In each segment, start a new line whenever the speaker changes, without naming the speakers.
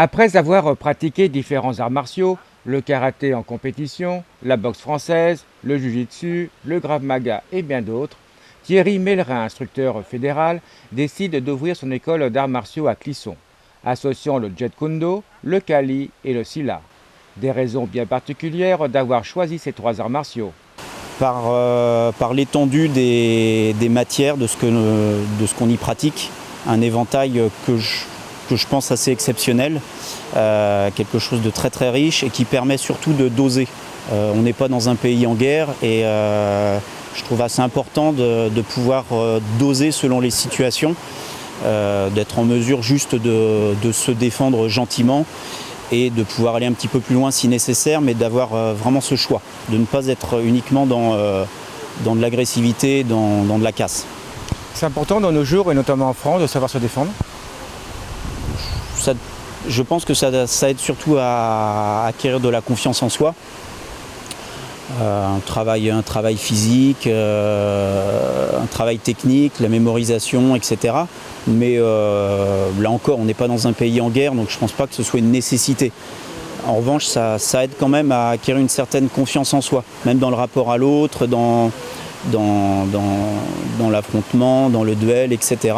Après avoir pratiqué différents arts martiaux, le karaté en compétition, la boxe française, le jiu-jitsu, le krav maga et bien d'autres, Thierry Mellerin, instructeur fédéral, décide d'ouvrir son école d'arts martiaux à Clisson, associant le Jeet Kune Do, le Kali et le Silat. Des raisons bien particulières d'avoir choisi ces trois arts martiaux.
Par l'étendue des matières, de ce qu'on y pratique, un éventail que je pense assez exceptionnel, quelque chose de très très riche et qui permet surtout de doser. On n'est pas dans un pays en guerre et je trouve assez important de pouvoir doser selon les situations, d'être en mesure juste de se défendre gentiment et de pouvoir aller un petit peu plus loin si nécessaire, mais d'avoir vraiment ce choix, de ne pas être uniquement dans de l'agressivité, dans de la casse.
C'est important dans nos jours, et notamment en France, de savoir se défendre.
Je pense que ça aide surtout à acquérir de la confiance en soi. Un travail physique, un travail technique, la mémorisation, etc. Mais là encore, on n'est pas dans un pays en guerre, donc je ne pense pas que ce soit une nécessité. En revanche, ça aide quand même à acquérir une certaine confiance en soi, même dans le rapport à l'autre, dans l'affrontement, dans le duel, etc.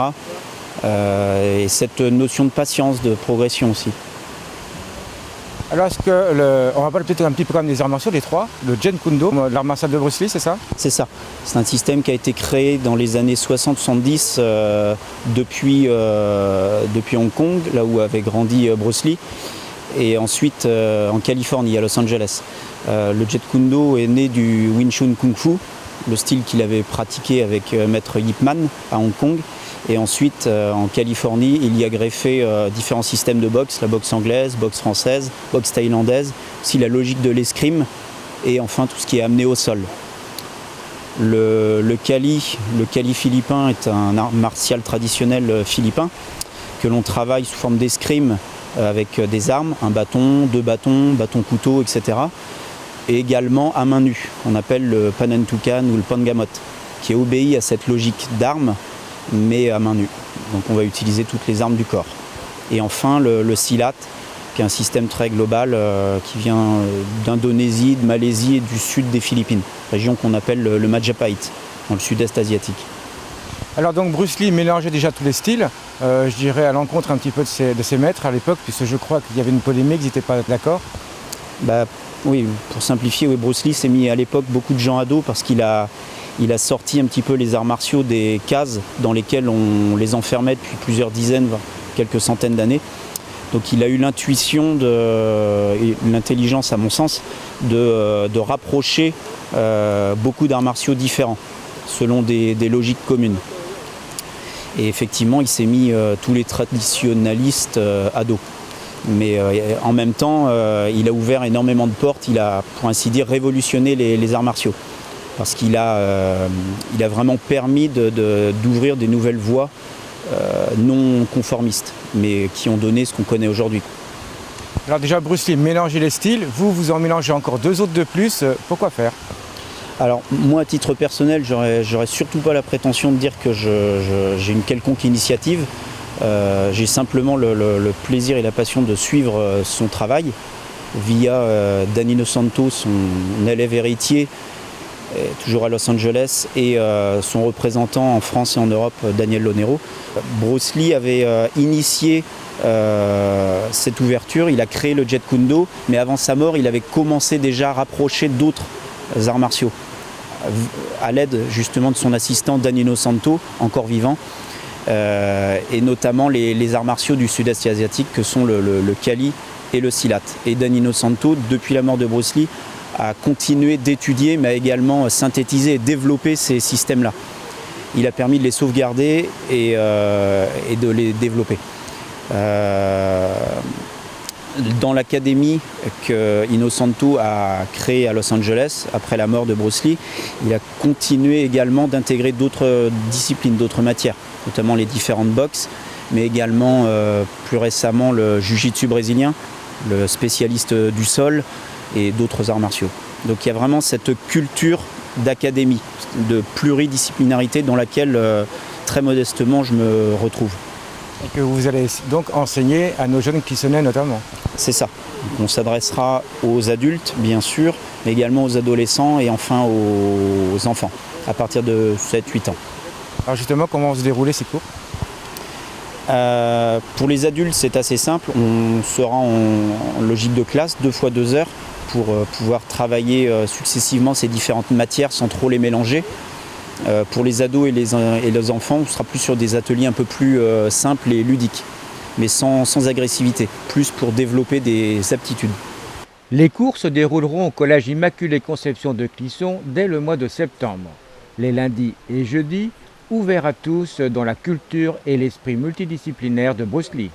Et cette notion de patience, de progression aussi.
Alors, on va parler peut-être un petit peu comme des arts martiaux, les trois, le Jeet Kune Do, l'art martial de Bruce Lee, c'est ça?
C'est ça. C'est un système qui a été créé dans les années 60-70 depuis Hong Kong, là où avait grandi Bruce Lee, et ensuite en Californie, à Los Angeles. Le Jeet Kune Do est né du Wing Chun Kung Fu, le style qu'il avait pratiqué avec maître Yip Man à Hong Kong. Et ensuite, en Californie, il y a greffé différents systèmes de boxe, la boxe anglaise, boxe française, boxe thaïlandaise, aussi la logique de l'escrime et enfin tout ce qui est amené au sol. Le Kali philippin est un art martial traditionnel philippin que l'on travaille sous forme d'escrime avec des armes, un bâton, deux bâtons, bâton-couteau, etc. Et également à main nue, qu'on appelle le Panentukan ou le Pangamot, qui obéit à cette logique d'armes, mais à main nue. Donc on va utiliser toutes les armes du corps. Et enfin le Silat, qui est un système très global qui vient d'Indonésie, de Malaisie et du sud des Philippines, région qu'on appelle le Majapahit, dans le sud-est asiatique.
Alors donc Bruce Lee mélangeait déjà tous les styles, je dirais à l'encontre un petit peu de ses maîtres à l'époque, puisque je crois qu'il y avait une polémique, ils n'étaient pas d'accord.
Oui, pour simplifier, oui, Bruce Lee s'est mis à l'époque beaucoup de gens à dos parce qu'il a sorti un petit peu les arts martiaux des cases dans lesquelles on les enfermait depuis plusieurs dizaines, quelques centaines d'années. Donc il a eu l'intuition et l'intelligence, à mon sens, de rapprocher beaucoup d'arts martiaux différents, selon des logiques communes. Et effectivement, il s'est mis tous les traditionnalistes à dos. Mais en même temps, il a ouvert énormément de portes, il a, pour ainsi dire, révolutionné les arts martiaux. Parce qu'il a vraiment permis d'ouvrir des nouvelles voies non conformistes, mais qui ont donné ce qu'on connaît aujourd'hui.
Alors déjà, Bruce Lee mélangeait les styles, vous en mélangez encore deux autres de plus, pourquoi faire?
Alors moi, à titre personnel, j'aurais surtout pas la prétention de dire que j'ai une quelconque initiative. J'ai simplement le plaisir et la passion de suivre son travail via Danilo Santo, son élève héritier, toujours à Los Angeles, et son représentant en France et en Europe, Daniel Lonero. Bruce Lee avait initié cette ouverture, il a créé le Jeet Kune Do, mais avant sa mort, il avait commencé déjà à rapprocher d'autres arts martiaux, à l'aide justement de son assistant Danilo Santo, encore vivant, et notamment les arts martiaux du sud-est asiatique que sont le Kali et le Silat. Et Danilo Santo, depuis la mort de Bruce Lee, a continué d'étudier, mais a également synthétisé et développé ces systèmes-là. Il a permis de les sauvegarder et de les développer. Dans l'académie que Innocento a créée à Los Angeles, après la mort de Bruce Lee, il a continué également d'intégrer d'autres disciplines, d'autres matières, notamment les différentes boxes, mais également plus récemment le jiu-jitsu brésilien, le spécialiste du sol, et d'autres arts martiaux. Donc il y a vraiment cette culture d'académie, de pluridisciplinarité dans laquelle très modestement je me retrouve.
Et que vous allez donc enseigner à nos jeunes Clissonnais notamment.
C'est ça. Donc on s'adressera aux adultes, bien sûr, mais également aux adolescents et enfin aux enfants, à partir de 7-8 ans.
Alors justement, comment vont se dérouler ces cours?
Pour les adultes, c'est assez simple. On sera en logique de classe, 2 fois 2 heures, pour pouvoir travailler successivement ces différentes matières sans trop les mélanger. Pour les ados et les enfants, on sera plus sur des ateliers un peu plus simples et ludiques, mais sans agressivité, plus pour développer des aptitudes.
Les cours se dérouleront au Collège Immaculée Conception de Clisson dès le mois de septembre. Les lundis et jeudis, ouverts à tous dans la culture et l'esprit multidisciplinaire de Bruce Lee.